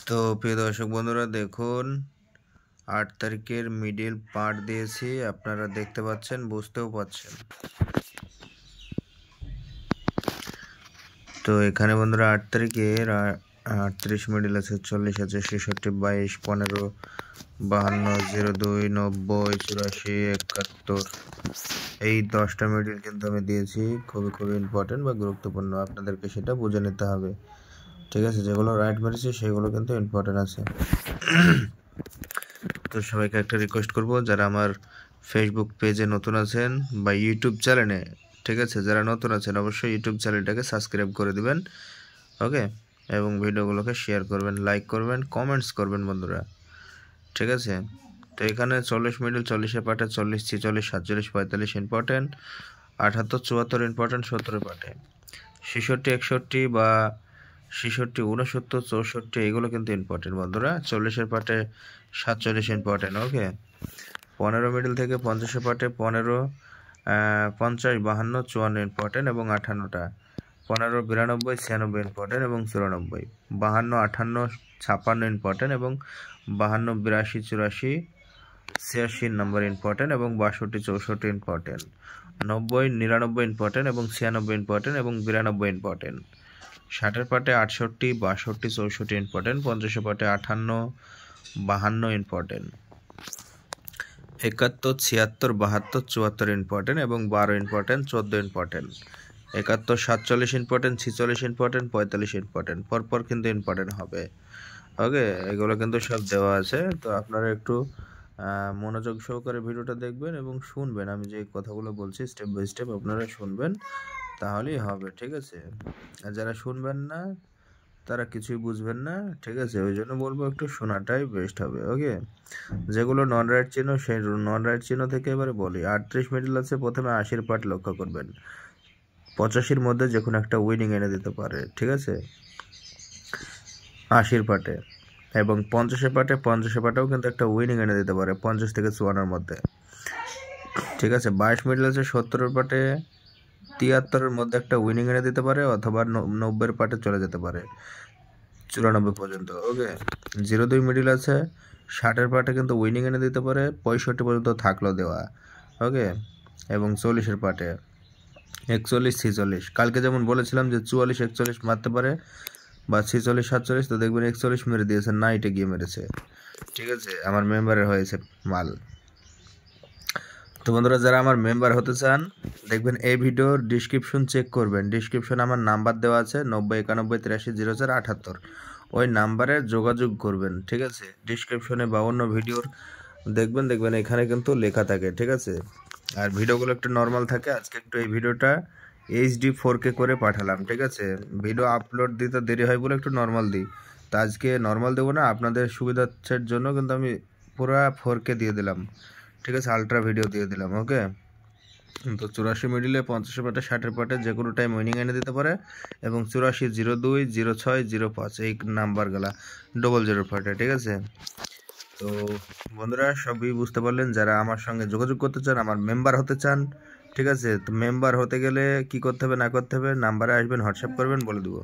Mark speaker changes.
Speaker 1: তো প্রিয় দর্শক বন্ধুরা দেখুন 8 তারিখের মিডিল পার্ট দিয়েছি, আপনারা দেখতে পাচ্ছেন, বুঝতেও পাচ্ছেন। তো এখানে বন্ধুরা 8 তারিখের 38 মিডিল আছে, 40 আছে, 66, 22, 15, 52, 02, 90, 84, 71 এই 10টা মিডিল কিন্তু আমি দিয়েছি। খুবই ইম্পর্টেন্ট বা গুরুত্বপূর্ণ, আপনাদেরকে সেটা বুঝে নিতে হবে। ঠিক আছে, যেগুলো রাইট মেরেছি সেগুলো কিন্তু ইম্পর্টেন্ট আছে। তো সবাইকে একটা রিকোয়েস্ট করব, যারা আমার ফেসবুক পেজে নতুন আছেন বা ইউটিউব চ্যানেলে, ঠিক আছে, যারা নতুন আছেন অবশ্যই ইউটিউব চ্যানেলটাকে সাবস্ক্রাইব করে দিবেন, ওকে, এবং ভিডিওগুলোকে শেয়ার করবেন, লাইক করবেন, কমেন্টস করবেন বন্ধুরা, ঠিক আছে। তো এখানে 40 মিডিল, 40-এ পাঠে 40, 46, 47, 45 ইম্পর্টেন্ট, 78, 74 ইম্পর্টেন্ট 70 পাঠে, 66, 61 বা 66, 69, 64 এগুলো কিন্তু ইম্পর্টেন্ট বন্ধুরা। 40-এর পাঠে 47 ইম্পর্টেন্ট, ওকে। 15 মিডিল থেকে 50-এর পাঠে 15, 50, 52, 54 ইম্পর্টেন্ট এবং 58টা, 15, 92, 96 ইম্পর্টেন্ট এবং 94, 52, 58, 56 ইম্পর্টেন্ট এবং 52, 82, 84, 86 নাম্বার ইম্পর্টেন্ট এবং 62, 64 ইম্পর্টেন্ট, 90, 99 ইম্পর্টেন্ট এবং 96 ইম্পর্টেন্ট এবং 92 ইম্পর্টেন্ট, 60-এর পাটে 68, 62, 64 ইম্পর্টেন্ট, 50-এর পাটে 58, 52 ইম্পর্টেন্ট, 71, 76, 72, 74 ইম্পর্টেন্ট এবং 12 important, 14 important, 71, 47 important, 46 important, 45 important, পরপর কিন্তু ইম্পর্টেন্ট হবে, ওকে। এগুলো কিন্তু সব দেওয়া আছে, তো আপনারা একটু মনোযোগ সহকারে ভিডিওটা দেখবেন এবং শুনবেন, আমি যে কথাগুলো বলছি স্টেপ বাই স্টেপ আপনারা শুনবেন, তাহলেই হবে, ঠিক আছে। আর যারা শুনবেন না তারা কিছুই বুঝবেন না, ঠিক আছে, ওই জন্য বলবো একটু শোনাটাই বেস্ট হবে, ওকে। যেগুলো নন রাইট চিহ্ন সেই নন রাইট চিহ্ন থেকে এবারে বলি। 38 মিডিল আছে, প্রথমে 80-এর পার্ট লক্ষ্য করবেন, 85-এর মধ্যে যে কোনো একটা উইনিং এনে দিতে পারে, ঠিক আছে, 80-এর পার্টে, এবং 50-এর পার্টেও কিন্তু একটা উইনিং এনে দিতে পারে 50 থেকে 54-এর মধ্যে, ঠিক আছে। 22 মিডিল আছে, 70-এর পার্টে 73-এর মধ্যে একটা উইনিং এনে দিতে পারে, অথবা 90-এর পার্টে চলে যেতে পারে 94 পর্যন্ত, ওকে। 02 মিডিল আছে, 60-এর পার্টে কিন্তু উইনিং এনে দিতে পারে, 65 পর্যন্ত থাকলো দেওয়া, ওকে, এবং 40-এর পার্টে 41, 46, কালকে যেমন বলেছিলাম যে 44, 41 মারতে পারে বা 46, 47, তো দেখবেন 41 মেরে দিয়েছে, নাইটে গিয়ে মেরেছে, ঠিক আছে, আমার মেম্বারের হয়েছে মাল। তো বন্ধুরা, যারা আমার মেম্বার হতে চান দেখবেন এই ভিডিওর ডিসক্রিপশন চেক করবেন, ডিসক্রিপশন আমার নাম্বার দেওয়া আছে 90 91 83 04 78, ওই নাম্বারে যোগাযোগ করবেন, ঠিক আছে। ডিসক্রিপশনে বা অন্য ভিডিওর দেখবেন এখানে কিন্তু লেখা থাকে, ঠিক আছে। আর ভিডিওগুলো একটু নর্মাল থাকে, আজকে একটু এই ভিডিওটা HD 4K করে পাঠালাম, ঠিক আছে। ভিডিও আপলোড দিতে দেরি হয় বলে একটু নর্মাল দিই, তো আজকে নর্মাল দেবো না, আপনাদের সুবিধার জন্য কিন্তু আমি পুরা 4K দিয়ে দিলাম, ঠিক আছে, আলট্রা ভিডিও দিয়ে দিলাম, ওকে। তো 84 মিডিলে 50-এর পাটে 60-এর পাটে যে কোনো টাইম উইনিং এনে দিতে পারে, এবং 84, 02, 06, 05 এই নাম্বারগুলা 00 পাটে, ঠিক আছে। তো বন্ধুরা সবই বুঝতে পারলেন, যারা আমার সঙ্গে যোগাযোগ করতে চান, আমার মেম্বার হতে চান, ঠিক আছে, তো মেম্বার হতে গেলে কি করতে হবে না করতে হবে, নাম্বারে আসবেন, হোয়াটসঅ্যাপ করবেন, বলে দেবো।